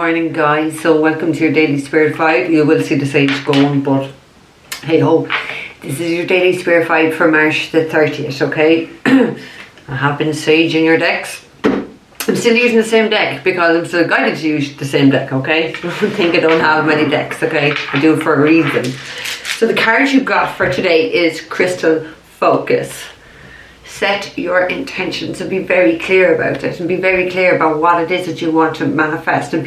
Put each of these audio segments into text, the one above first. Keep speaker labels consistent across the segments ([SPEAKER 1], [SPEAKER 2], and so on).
[SPEAKER 1] morning, guys. So welcome to your daily spirit vibe. You will see the sage going, but hey ho, this is your daily spirit vibe for March the 30th, okay? I have been saging your decks. I'm still using the same deck because I'm still guided to use the same deck, okay? Don't think I don't have many decks, okay? I do it for a reason. So the card you got for today is Crystal Focus. Set your intentions and be very clear about it, and be very clear about what it is that you want to manifest. And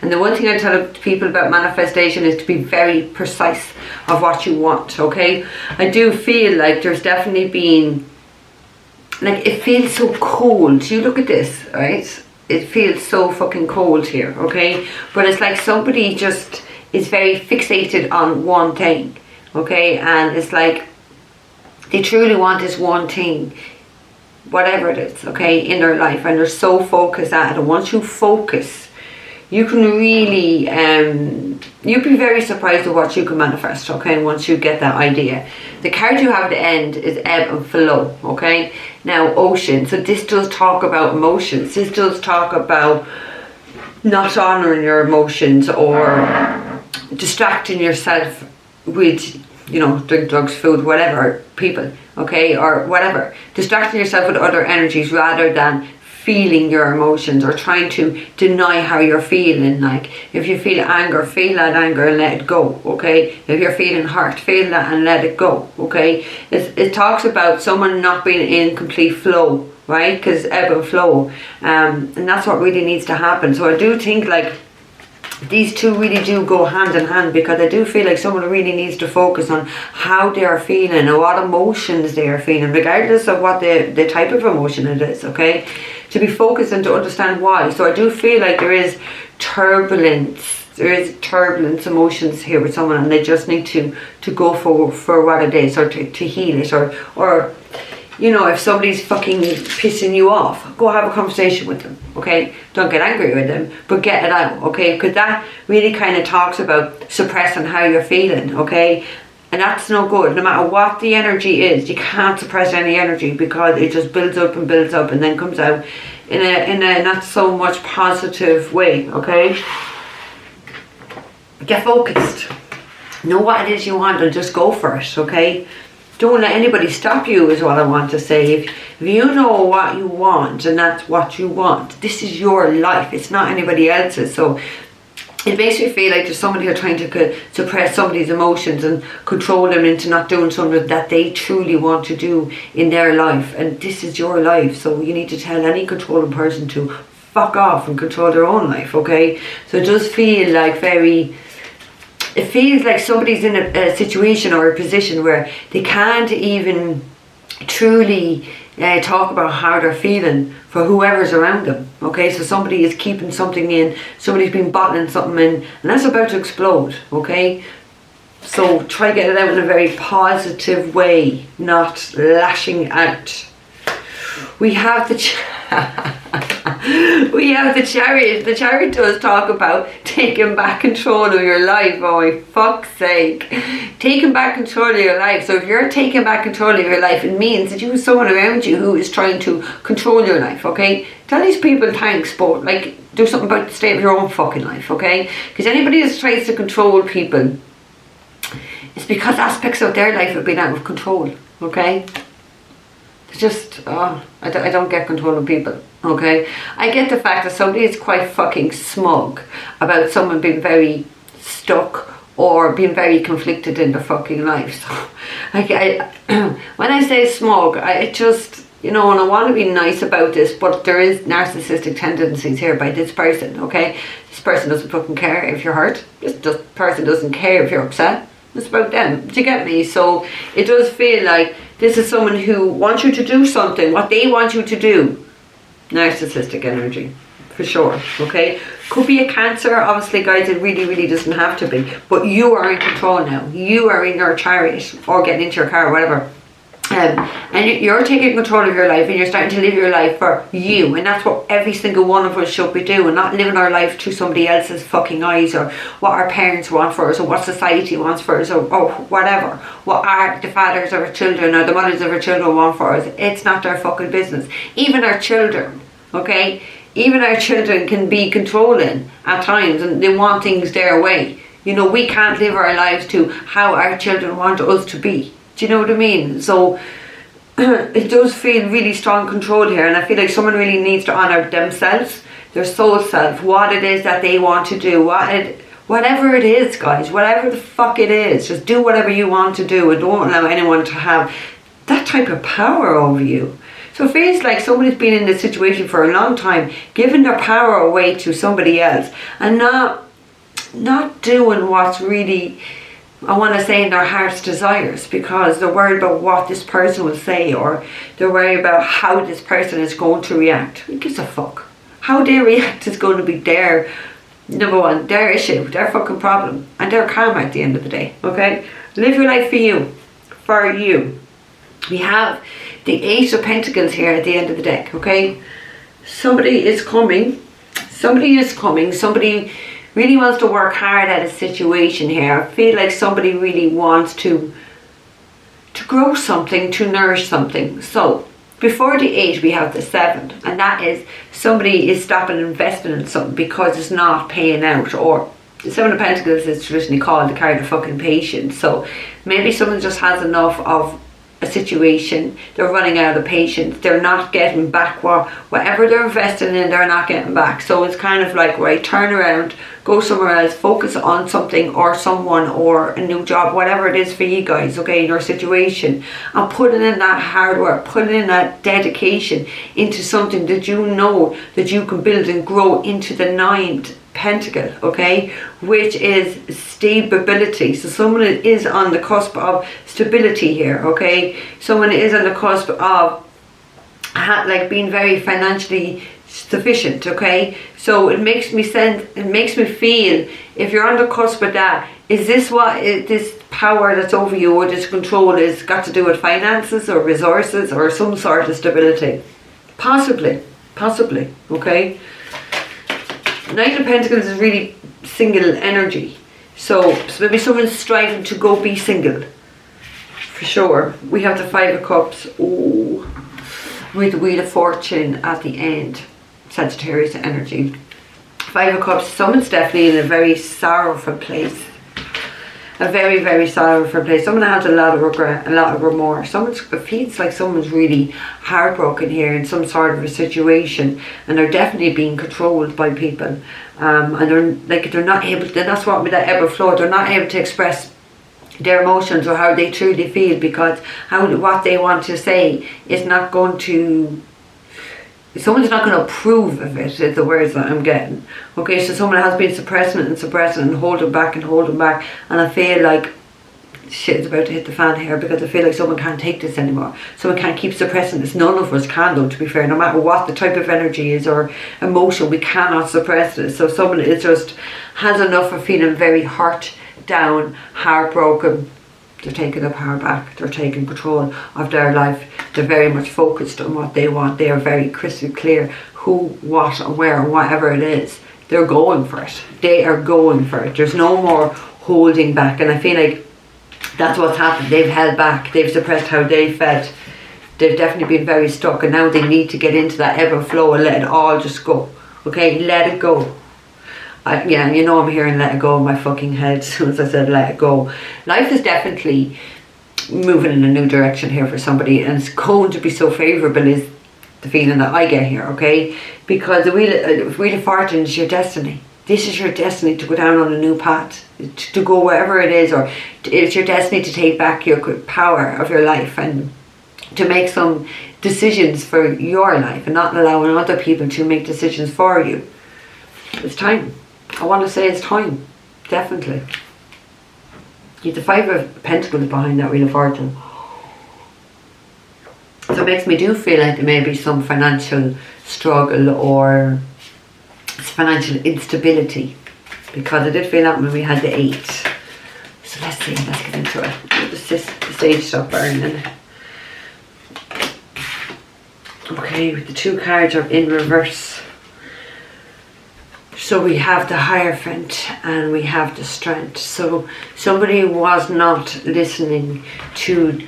[SPEAKER 1] the one thing I tell people about manifestation is to be very precise of what you want, okay? I do feel like there's definitely been, like, it feels so cold. You look at this, right? It feels so fucking cold here, okay? But it's like somebody just is very fixated on one thing, okay? And it's like they truly want this one thing, whatever it is, okay, in their life, and they're so focused at it. And once you focus, you can really, you'd be very surprised at what you can manifest, okay, once you get that idea. The card you have at the end is ebb and flow, okay? Now, ocean. So this does talk about emotions. This does talk about not honouring your emotions or distracting yourself with, you know, drink, drugs, food, whatever, people, okay, or whatever. Distracting yourself with other energies rather than feeling your emotions or trying to deny how you're feeling. Like, if you feel anger, feel that anger and let it go, okay? If you're feeling hurt, feel that and let it go, okay? It talks about someone not being in complete flow, right? Because ebb and flow, and that's what really needs to happen. So I do think, like, these two really do go hand in hand, because I do feel like someone really needs to focus on how they are feeling and what emotions they are feeling, regardless of what the type of emotion it is, okay? To be focused and to understand why. So I do feel like there is turbulence. There is turbulence emotions here with someone, and they just need to go for what it is, or to heal it, or you know, if somebody's fucking pissing you off, go have a conversation with them, okay? Don't get angry with them, but get it out, okay? Because that really kind of talks about suppressing how you're feeling, okay? And that's no good. No matter what the energy is, you can't suppress any energy, because it just builds up and then comes out in a not so much positive way, okay? Get focused. Know what it is you want and just go for it, okay? Don't let anybody stop you, is what I want to say. If you know what you want and that's what you want, this is your life. It's not anybody else's. So it makes me feel like there's somebody who's trying to suppress somebody's emotions and control them into not doing something that they truly want to do in their life. And this is your life. So you need to tell any controlling person to fuck off and control their own life, okay? So it does feel like it feels like somebody's in a situation or a position where they can't even truly talk about how they're feeling for whoever's around them, okay? So somebody is keeping something in, somebody's been bottling something in, and that's about to explode, okay? So try to get it out in a very positive way, not lashing out. We have the Chariot. The Chariot does talk about taking back control of your life. Oh, my fuck's sake. Taking back control of your life. So if you're taking back control of your life, it means that you have someone around you who is trying to control your life, okay? Tell these people thanks, but, like, do something about the state of your own fucking life, okay? Because anybody that tries to control people, it's because aspects of their life have been out of control, okay? It's just, I don't get control of people, okay? I get the fact that somebody is quite fucking smug about someone being very stuck or being very conflicted in their fucking life. So, when I say smug, it just, you know, and I want to be nice about this, but there is narcissistic tendencies here by this person, okay? This person doesn't fucking care if you're hurt. This person doesn't care if you're upset. It's about them. Do you get me? So it does feel like this is someone who wants you to do something, what they want you to do. Narcissistic energy, for sure, okay? Could be a Cancer, obviously, guys. It really, really doesn't have to be. But you are in control now. You are in your chariot, or getting into your car, or whatever. And you're taking control of your life, and you're starting to live your life for you, and that's what every single one of us should be doing, not living our life through somebody else's fucking eyes, or what our parents want for us, or what society wants for us, or whatever, what the fathers of our children or the mothers of our children want for us. It's not their fucking business. Even our children, okay? even our children can be controlling at times, and they want things their way. You know, we can't live our lives to how our children want us to be. Do you know what I mean? So it does feel really strong control here, and I feel like someone really needs to honour themselves, their soul self, what it is that they want to do, whatever it is, guys, whatever the fuck it is, just do whatever you want to do, and don't allow anyone to have that type of power over you. So it feels like somebody's been in this situation for a long time, giving their power away to somebody else, and not doing what's really, I want to say, in their heart's desires, because they're worried about what this person will say, or they're worried about how this person is going to react. Who gives a fuck? How they react is going to be their, number one, their issue, their fucking problem, and their karma at the end of the day, okay? Live your life for you. For you. We have the Ace of Pentacles here at the end of the deck, okay? Somebody is coming. Somebody really wants to work hard at a situation here. I feel like somebody really wants to grow something, to nourish something. So before the 8 we have the 7, and that is somebody is stopping investing in something because it's not paying out. Or the 7 of Pentacles is traditionally called the card of fucking patience. So maybe someone just has enough of a situation, they're running out of patience, they're not getting back whatever they're investing in, they're not getting back. So it's kind of like, right, turn around, go somewhere else, focus on something or someone or a new job, whatever it is for you guys, okay, in your situation, and putting in that hard work, putting in that dedication into something that you know that you can build and grow into the 9th Pentacle, okay, which is stability. So someone is on the cusp of stability here, okay. Someone is on the cusp of like being very financially sufficient, okay. So it makes me feel, if you're on the cusp of that, is this what this power that's over you, or this control, is got to do with finances or resources or some sort of stability? Possibly, okay. Knight of Pentacles is really single energy. So maybe someone's striving to go be single. For sure. We have the 5 of Cups. Ooh. With the Wheel of Fortune at the end. Sagittarius energy. 5 of Cups. Someone's definitely in a very sorrowful place. A very, very sorrowful place. Someone has a lot of regret, a lot of remorse. It feels like someone's really heartbroken here in some sort of a situation, and they're definitely being controlled by people. And they're not able to, that's what with that ebb and flow, they're not able to express their emotions or how they truly feel, because what they want to say is not going to, someone's not going to approve of it, is the words that I'm getting. Okay, so someone has been suppressing and holding back, and I feel like shit is about to hit the fan here, because I feel like someone can't take this anymore. Someone can't keep suppressing this. None of us can, though, to be fair. No matter what the type of energy is or emotion, we cannot suppress this. So someone is just has enough of feeling very hurt, down, heartbroken. They're taking the power back. They're taking control of their life. They're very much focused on what they want. They are very crystal clear who, what, and where, and whatever it is. They're going for it. They are going for it. There's no more holding back. And I feel like that's what's happened. They've held back. They've suppressed how they felt. They've definitely been very stuck. And now they need to get into that ebb and flow and let it all just go. Okay, let it go. Yeah, you know I'm hearing let it go in my fucking head as soon as I said let it go. Life is definitely moving in a new direction here for somebody, and it's going to be so favourable is the feeling that I get here, okay? Because the Wheel of Fortune is your destiny. This is your destiny to go down on a new path, to go wherever it is, or it's your destiny to take back your power of your life and to make some decisions for your life and not allowing other people to make decisions for you. It's time. I want to say it's time, definitely. You have the 5 of Pentacles behind that Wheel of Fortune. So it makes me do feel like there may be some financial struggle or financial instability, because I did feel that when we had the 8. So let's see, let's get into it. The sage stop burning. Okay, the 2 cards are in reverse. So we have the Hierophant and we have the Strength. So somebody was not listening to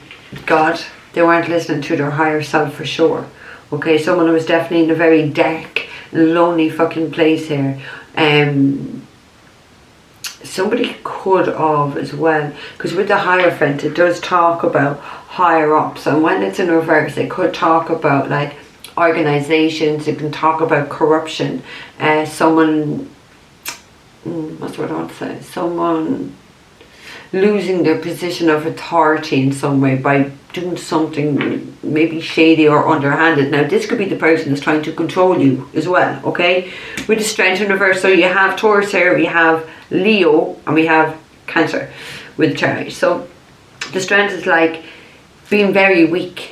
[SPEAKER 1] God. They weren't listening to their higher self for sure. Okay, someone who was definitely in a very dark in a lonely fucking place here. Somebody could have as well, because with the Hierophant it does talk about higher ups, and when it's in reverse it could talk about like organizations, it can talk about corruption, someone, what's what I want to say, someone losing their position of authority in some way by doing something maybe shady or underhanded. Now this could be the person that's trying to control you as well, okay? With the Strength in reverse, so you have Taurus here, we have Leo, and we have Cancer with Chariot. So the Strength is like being very weak,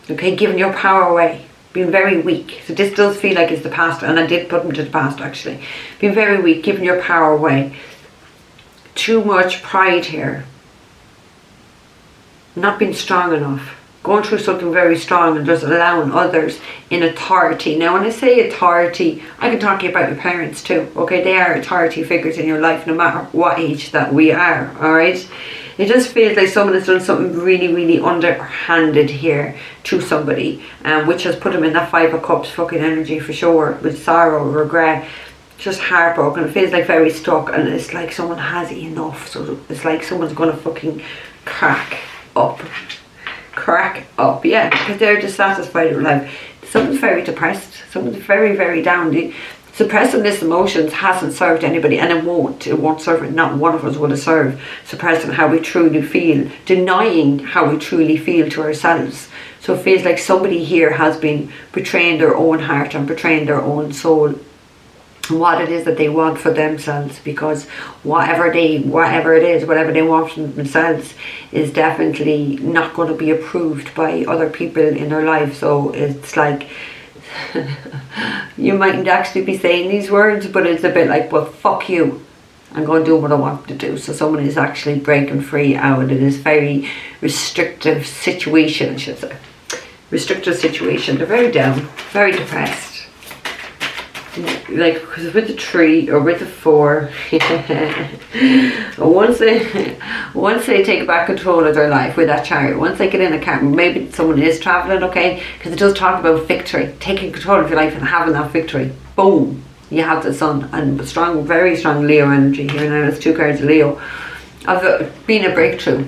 [SPEAKER 1] okay, giving your power away, being very weak. So this does feel like it's the past, and I did put them to the past actually. Being very weak, giving your power away. Too much pride here. Not being strong enough. Going through something very strong and just allowing others in authority. Now when I say authority, I can talk to you about your parents too. Okay, they are authority figures in your life no matter what age that we are. Alright? It just feels like someone has done something really, really underhanded here to somebody, which has put them in that Five of Cups fucking energy for sure, with sorrow, regret, just heartbroken. It feels like very stuck, and it's like someone has enough. So it's like someone's gonna fucking crack up, yeah, because they're dissatisfied with life. Someone's very depressed, someone's very, very down. Suppressing this emotions hasn't served anybody, and it won't serve it. Not one of us will serve suppressing how we truly feel, denying how we truly feel to ourselves. So it feels like somebody here has been betraying their own heart and betraying their own soul, what it is that they want for themselves, because whatever they want from themselves is definitely not going to be approved by other people in their life. So it's like you mightn't actually be saying these words, but it's a bit like, well, fuck you, I'm going to do what I want to do. So someone is actually breaking free out of this very restrictive situation, I should say. Restrictive situation. They're very down, very depressed. Like, because with the Tree or with the Four, once they take back control of their life with that Chariot, once they get in a car, maybe someone is traveling, okay, because it does talk about victory, taking control of your life and having that victory. Boom, you have the Sun, and strong, very strong Leo energy here. Now there's 2 cards of Leo, of being a breakthrough,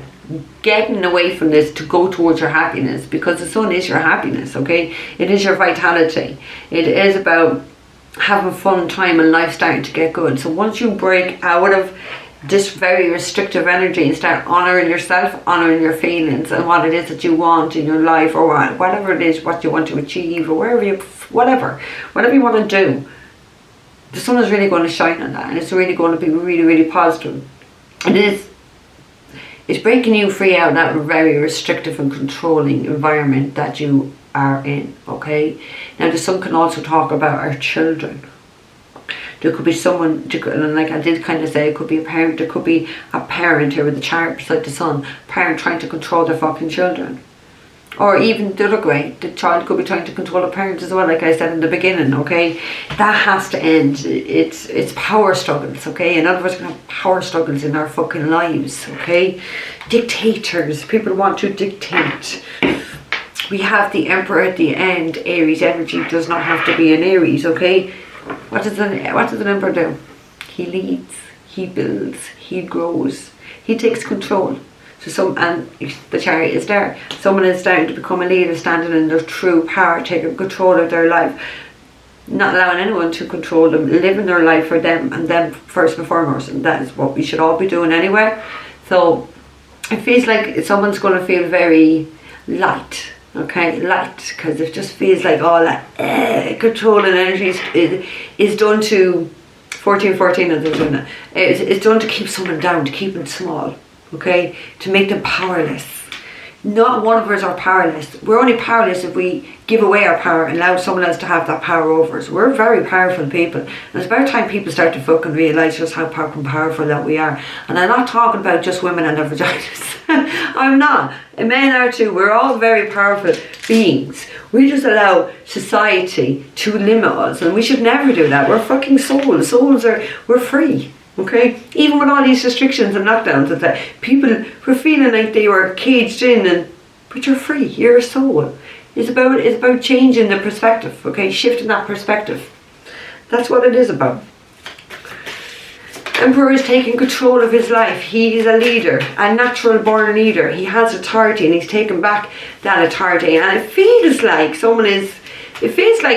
[SPEAKER 1] getting away from this to go towards your happiness, because the Sun is your happiness, okay? It is your vitality. It is about having fun time and life starting to get good. So once you break out of this very restrictive energy and start honouring yourself, honouring your feelings and what it is that you want in your life, or whatever it is, what you want to achieve, or whatever you want to do, the Sun is really going to shine on that, and it's really going to be really, really positive. It's breaking you free out of that very restrictive and controlling environment that you are in, okay? Now the Sun can also talk about our children. There could be someone, and like I did kind of say, it could be a parent. There could be a parent here with the Chariot beside the Sun, parent trying to control their fucking children. Or even the other way, the child could be trying to control a parent as well, like I said in the beginning, okay? That has to end. It's power struggles, okay? In other words, we're going to have power struggles in our fucking lives, okay? Dictators, people want to dictate. We have the Emperor at the end. Aries energy does not have to be an Aries, okay? What does an Emperor do? He leads, he builds, he grows, he takes control. So and the Chariot is there. Someone is starting to become a leader, standing in their true power, taking control of their life, not allowing anyone to control them, living their life for them and them first and foremost. And that is what we should all be doing anyway. So it feels like someone's going to feel very light. Okay, light, because it just feels like all that controlling energy is done to 1414 as they're doing it. It's done to keep someone down, to keep them small, okay, to make them powerless. Not one of us are powerless. We're only powerless if we give away our power and allow someone else to have that power over us. We're very powerful people, and it's about time people start to fucking realise just how powerful that we are. And I'm not talking about just women and their vaginas. I'm not. Men are too. We're all very powerful beings. We just allow society to limit us, and we should never do that. We're fucking souls. We're free. Okay, even with all these restrictions and lockdowns, and that people were feeling like they were caged in, but you're free. You're a soul. It's about changing the perspective. Okay, shifting that perspective. That's what it is about. Emperor is taking control of his life. He is a leader, a natural born leader. He has authority and he's taken back that authority. And it feels like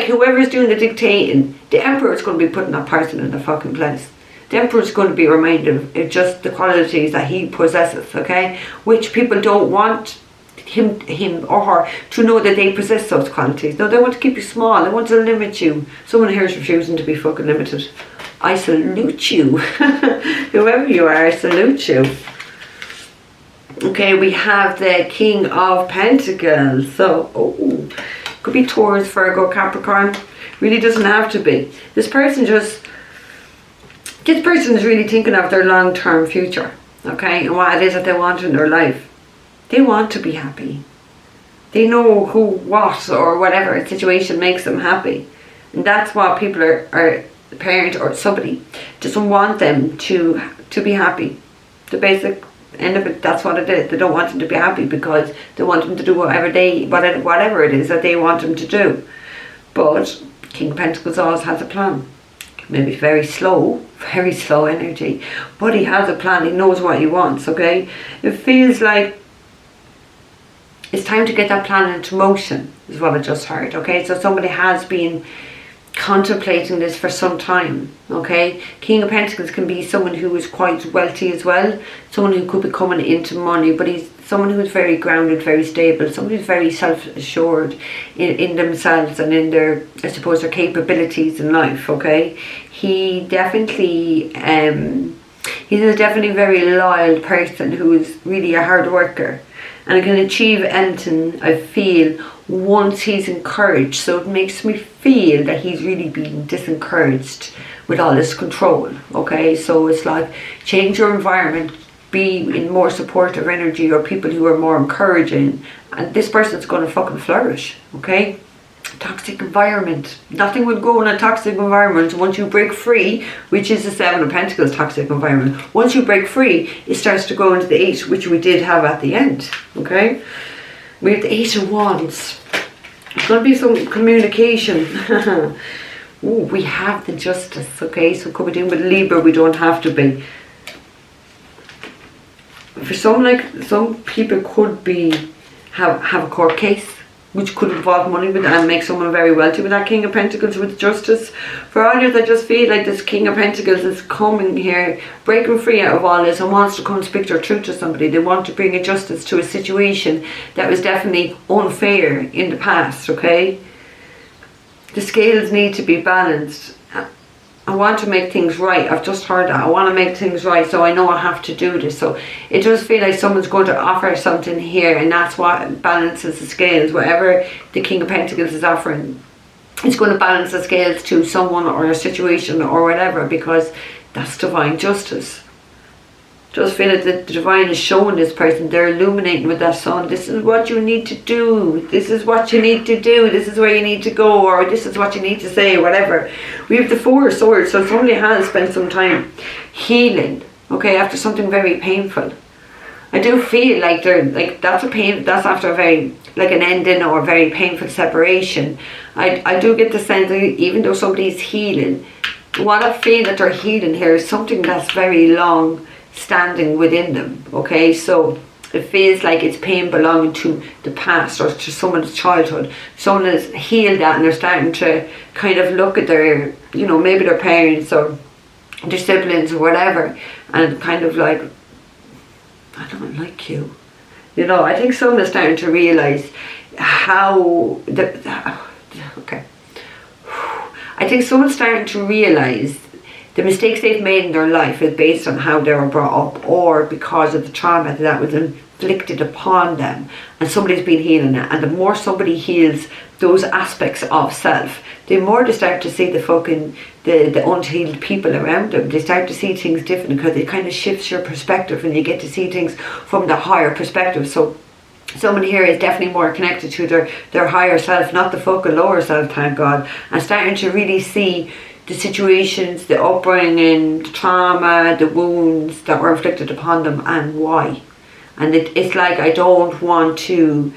[SPEAKER 1] whoever is doing the dictating, the Emperor is going to be putting that person in the fucking place. The Emperor is going to be reminded of just the qualities that he possesses, okay? Which people don't want him or her to know that they possess those qualities. No, they want to keep you small. They want to limit you. Someone here is refusing to be fucking limited. I salute you. Whoever you are, I salute you. Okay, we have the King of Pentacles. So, could be Taurus, Virgo, Capricorn. Really doesn't have to be. This person is really thinking of their long-term future. Okay, and what it is that they want in their life. They want to be happy. They know who, what, or whatever situation makes them happy. And that's what people are the parent or somebody doesn't want them to be happy. The basic end of it, that's what it is. They don't want them to be happy because they want them to do whatever it is that they want them to do. But King of Pentacles always has a plan. Maybe very slow energy, but he has a plan. He knows what he wants, okay? It feels like it's time to get that plan into motion, is what I just heard, okay? So somebody has been contemplating this for some time, okay? King of Pentacles can be someone who is quite wealthy as well, someone who could be coming into money, but he's someone who is very grounded, very stable, somebody who's very self-assured in themselves and in their, I suppose, their capabilities in life, okay? He's definitely a very loyal person who is really a hard worker and can achieve anything, I feel, once he's encouraged. So it makes me feel that he's really being disencouraged with all this control, okay? So it's like, change your environment, be in more supportive energy or people who are more encouraging, and this person's going to fucking flourish, okay? Toxic environment. Nothing would go in a toxic environment. Once you break free, which is the Seven of Pentacles toxic environment, once you break free, it starts to go into the Eight, which we did have at the end, okay? We have the Eight of Wands. There's going to be some communication. Ooh, we have the Justice, okay? So could be doing with Libra, we don't have to be. For some people could be have a court case, which could involve money with and make someone very wealthy with that King of Pentacles with Justice. For others, I just feel like this King of Pentacles is coming here, breaking free out of all this and wants to come speak their truth to somebody. They want to bring a justice to a situation that was definitely unfair in the past, okay? The scales need to be balanced. I want to make things right. I've just heard that. I want to make things right, so I know I have to do this. So it does feel like someone's going to offer something here, and that's what balances the scales. Whatever the King of Pentacles is offering, it's going to balance the scales to someone or a situation or whatever, because that's divine justice. Just feel like the divine is showing this person, they're illuminating with that sun. This is what you need to do. This is what you need to do. This is where you need to go, or this is what you need to say, whatever. We have the Four of Swords, so somebody has spent some time healing, okay, after something very painful. I do feel like that's after a very, like an ending or a very painful separation. I do get the sense that even though somebody's healing, what I feel that they're healing here is something that's very long standing within them, okay? So it feels like it's pain belonging to the past or to someone's childhood. Someone has healed that and they're starting to kind of look at their, you know, maybe their parents or their siblings or whatever, and kind of like, I don't like you. You know, I think someone is starting to realise how okay. I think someone's starting to realise the mistakes they've made in their life is based on how they were brought up or because of the trauma that was inflicted upon them, and somebody's been healing it. And the more somebody heals those aspects of self, the more they start to see the unhealed people around them. They start to see things different because it kind of shifts your perspective and you get to see things from the higher perspective. So someone here is definitely more connected to their higher self, not the fucking lower self, thank God, and starting to really see the situations, the upbringing, the trauma, the wounds that were inflicted upon them and why. And it's like, I don't want to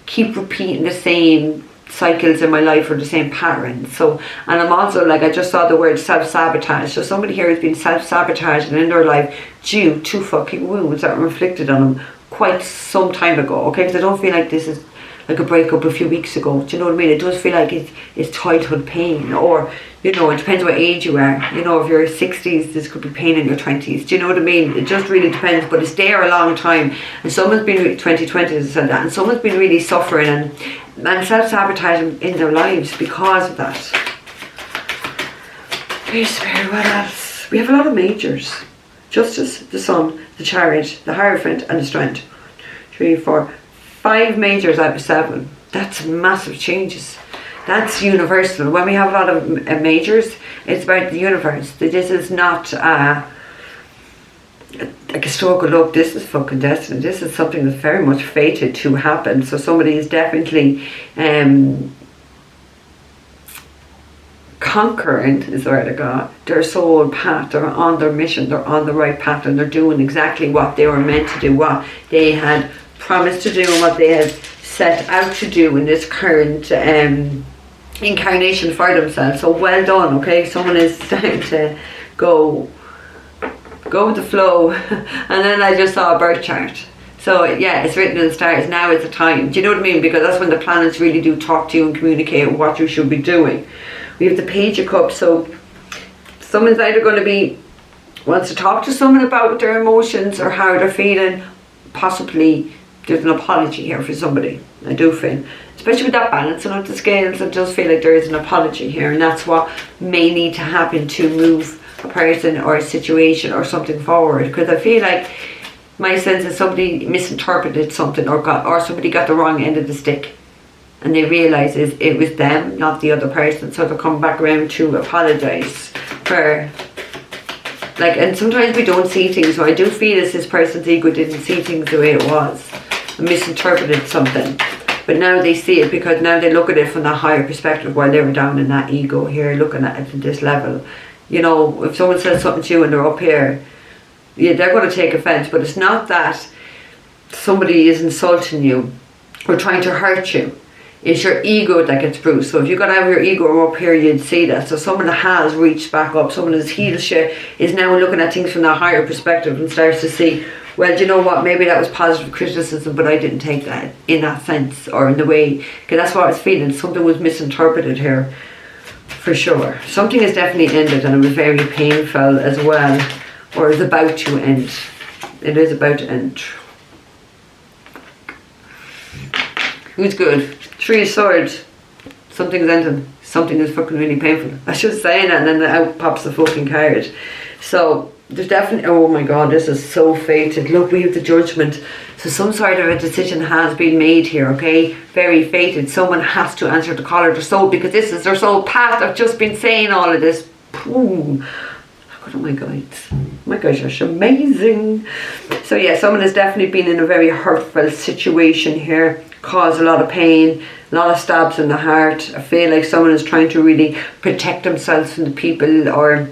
[SPEAKER 1] keep repeating the same cycles in my life or the same patterns. So, and I'm also like, I just saw the word self-sabotage. So somebody here has been self-sabotaging in their life due to fucking wounds that were inflicted on them quite some time ago, okay? Because I don't feel like this is like a breakup a few weeks ago. Do you know what I mean? It does feel like it's childhood pain, or, you know, it depends what age you are. You know, if you're 60s, this could be pain in your 20s. Do you know what I mean? It just really depends, but it's there a long time. And someone's been, 2020 as I said that, and someone's been really suffering and self-sabotaging in their lives because of that. Okay, Spirit, what else? We have a lot of majors. Justice, the Sun, the Chariot, the Hierophant, and the Strength. 3, 4, 5 majors out of 7. That's massive changes. That's universal. When we have a lot of majors, it's about the universe. This is not like a stroke of luck. This is fucking destiny. This is something that's very much fated to happen. So somebody is definitely conquering, is the word I got, their soul path. They're on their mission. They're on the right path, and they're doing exactly what they were meant to do, what they had promised to do, and what they had set out to do in this current incarnation for themselves. So well done, okay? Someone is starting to go with the flow. And then I just saw a birth chart. So yeah, it's written in the stars. Now is the time. Do you know what I mean? Because that's when the planets really do talk to you and communicate what you should be doing. We have the Page of Cups. So someone's either going to be wants to talk to someone about their emotions or how they're feeling. Possibly there's an apology here for somebody. I do feel, especially with that balancing of the scales, I just feel like there is an apology here, and that's what may need to happen to move a person or a situation or something forward. Because I feel like my sense is somebody misinterpreted something, or somebody got the wrong end of the stick, and they realise it was them, not the other person. So they're coming back around to apologise for, like, and sometimes we don't see things. So I do feel as this person's ego didn't see things the way it was and misinterpreted something. But now they see it, because now they look at it from that higher perspective, while they were down in that ego here, looking at it from this level. You know, if someone says something to you and they're up here, yeah, they're going to take offence. But it's not that somebody is insulting you or trying to hurt you. It's your ego that gets bruised. So if you got out of your ego up here, you'd see that. So someone that has reached back up, someone that's healed shit, is now looking at things from that higher perspective and starts to see, well, do you know what, maybe that was positive criticism, but I didn't take that in that sense, or in the way, because that's what I was feeling. Something was misinterpreted here, for sure. Something has definitely ended, and it was very painful as well, or is about to end. It is about to end. Who's good? 3 of Swords. Something's ending. Something is fucking really painful. I was just saying that, and then out pops the fucking card. So there's definitely, oh my god, this is so fated. Look, we have the Judgment. So some sort of a decision has been made here, okay? Very fated. Someone has to answer the call of their soul, because this is their soul path. I've just been saying all of this. Boom. Look at my guides. My guys are amazing. So yeah, someone has definitely been in a very hurtful situation here, caused a lot of pain, a lot of stabs in the heart. I feel like someone is trying to really protect themselves from the people or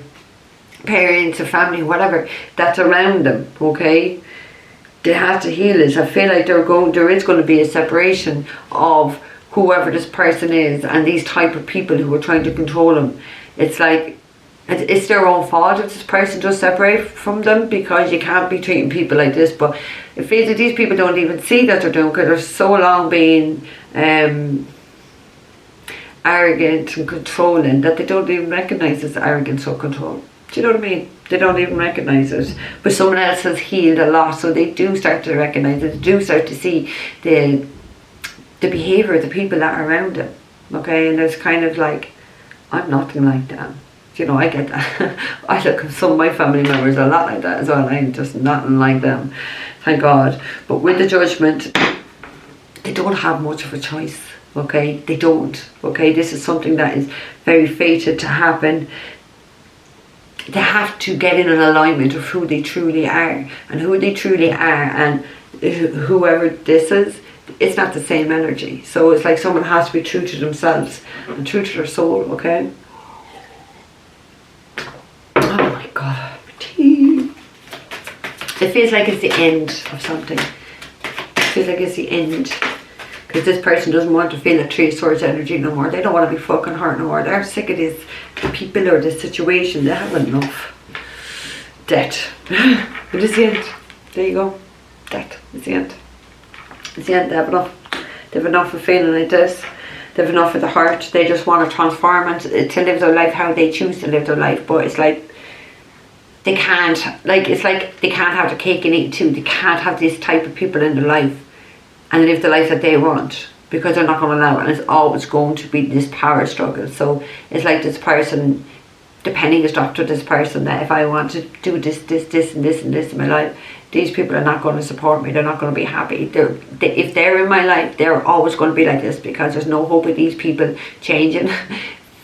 [SPEAKER 1] parents or family, whatever that's around them, okay? They have to heal this. I feel like there is going to be a separation of whoever this person is and these type of people who are trying to control them. It's like it's their own fault if this person does separate from them, because you can't be treating people like this. But it feels like these people don't even see that they're doing, because they're so long being arrogant and controlling that they don't even recognise it's arrogance or control. Do you know what I mean? They don't even recognise it. But someone else has healed a lot, so they do start to recognise it. They do start to see the behaviour of the people that are around them. Okay, and there's kind of like, I'm nothing like them. You know, I get that. I look at some of my family members a lot like that as well. I'm just nothing like them, thank God. But with the Judgment, they don't have much of a choice, okay? They don't, okay? This is something that is very fated to happen. They have to get in an alignment of who they truly are, and who they truly are, and whoever this is, it's not the same energy. So it's like someone has to be true to themselves and true to their soul, okay? Oh my god, tea. It feels like it's the end of something. It feels like it's the end. Because this person doesn't want to feel a Three of Swords energy no more. They don't want to be fucking hurt no more. They're sick of this people or this situation. They have enough. Death. But it's the end. There you go. Death. It's the end. It's the end. They have enough. They have enough of feeling like this. They have enough of the hurt. They just want to transform and to live their life how they choose to live their life. But it's like they can't. Like it's like they can't have their cake and eat it too. They can't have this type of people in their life and live the life that they want, because they're not going to allow it, and it's always going to be this power struggle. So it's like this person, depending is doctor, this person that if I want to do this and this and this in my life, these people are not going to support me. They're not going to be happy. If they're in my life, they're always going to be like this, because there's no hope of these people changing.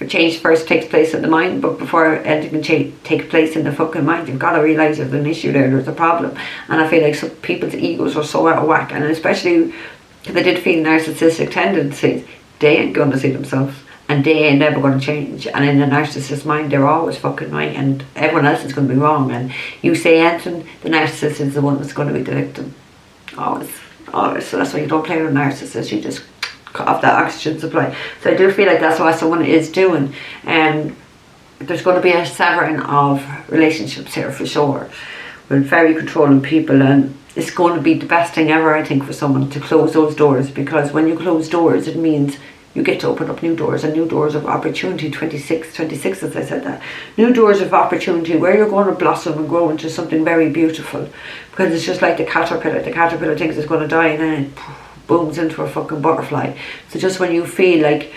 [SPEAKER 1] Change first takes place in the mind, but before anything can take place in the fucking mind, you've got to realise there's an issue there, there's a problem. And I feel like some people's egos are so out of whack, and especially because they did feel narcissistic tendencies, they ain't going to see themselves, and they ain't never going to change. And in the narcissist's mind, they're always fucking right, and everyone else is going to be wrong. And you say anything, the narcissist is the one that's going to be the victim. Always. So that's why you don't play with a narcissist, you just cut off that oxygen supply. So I do feel like that's what someone is doing. There's going to be a severing of relationships here for sure, with very controlling people, and it's going to be the best thing ever, I think, for someone to close those doors, because when you close doors, it means you get to open up new doors, and new doors of opportunity. 26 as I said that, new doors of opportunity where you're going to blossom and grow into something very beautiful, because it's just like the caterpillar thinks it's going to die, and then it booms into a fucking butterfly. So just when you feel like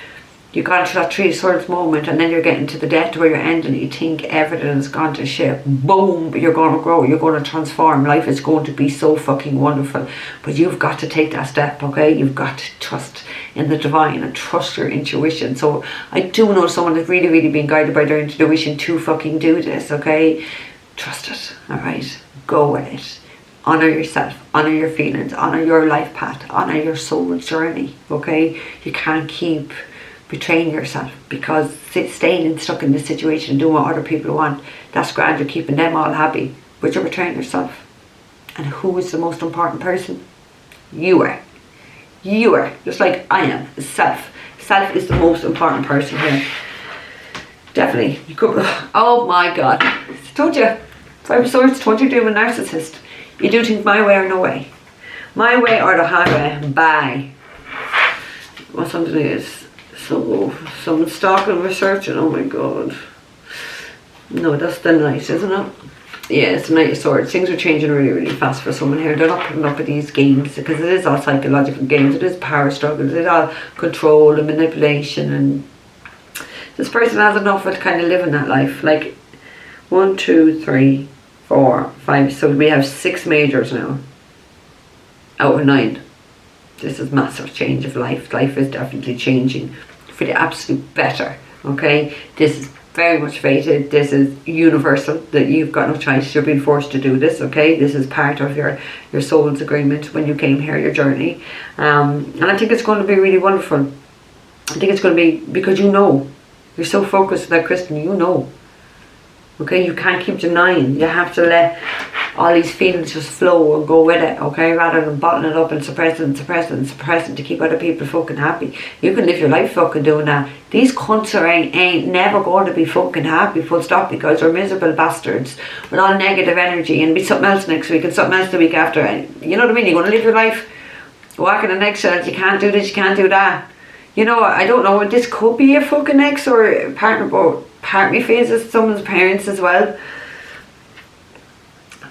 [SPEAKER 1] you got to that Three of Swords moment, and then you're getting to the death where you're ending, you think everything has gone to shit, boom, you're going to grow, you're going to transform, life is going to be so fucking wonderful. But you've got to take that step, okay? You've got to trust in the divine and trust your intuition. So I do know someone that's really, really been guided by their intuition to fucking do this, okay? Trust it, alright? Go with it. Honour yourself, honour your feelings, honour your life path, honour your soul journey, okay? You can't keep betraying yourself, because staying and stuck in this situation and doing what other people want, that's grand, you're keeping them all happy, but you're betraying yourself. And who is the most important person? You are. You are, just like I am. Self is the most important person here. Definitely. You could, oh my god, I told you, Five of Swords, told you to do with a narcissist. You do things my way or no way. My way or the highway. Bye. What's underneath is so someone stalking, researching. Oh my god. No, that's the Knight, isn't it? Yeah, it's the Knight of Swords. Things are changing really, really fast for someone here. They're not putting up with these games, because it is all psychological games. It is power struggles. It is all control and manipulation. And this person has enough of kind of living that life. Like 1, 2, 3, 4, 5. So we have 6 majors now out of 9. This is massive change of life. Life is definitely changing for the absolute better. Okay, this is very much fated. This is universal, that you've got no choice. You're being forced to do this. Okay, this is part of your soul's agreement when you came here, your journey. And I think it's going to be really wonderful. I think it's going to be, because you know, you're so focused on that, Kristen. You know. Okay, you can't keep denying. You have to let all these feelings just flow and go with it, okay, rather than bottling it up and suppressing to keep other people fucking happy. You can live your life fucking doing that. These cunts ain't never going to be fucking happy, full stop, because they're miserable bastards with all negative energy, and be something else next week and something else the week after. And you know what I mean? You're going to live your life walking on eggshells. You can't do this, you can't do that. You know, I don't know, this could be a fucking ex or a partner, but part of me feels it's someone's parents as well.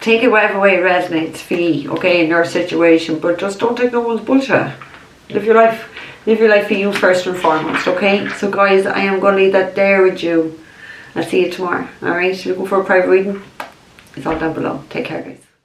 [SPEAKER 1] Take it whatever way it resonates for you, okay, in your situation, but just don't take no one's bullshit. Live your life. Live your life for you first and foremost, okay? So guys, I am going to leave that there with you. I'll see you tomorrow, alright? If you're looking for a private reading, it's all down below. Take care, guys.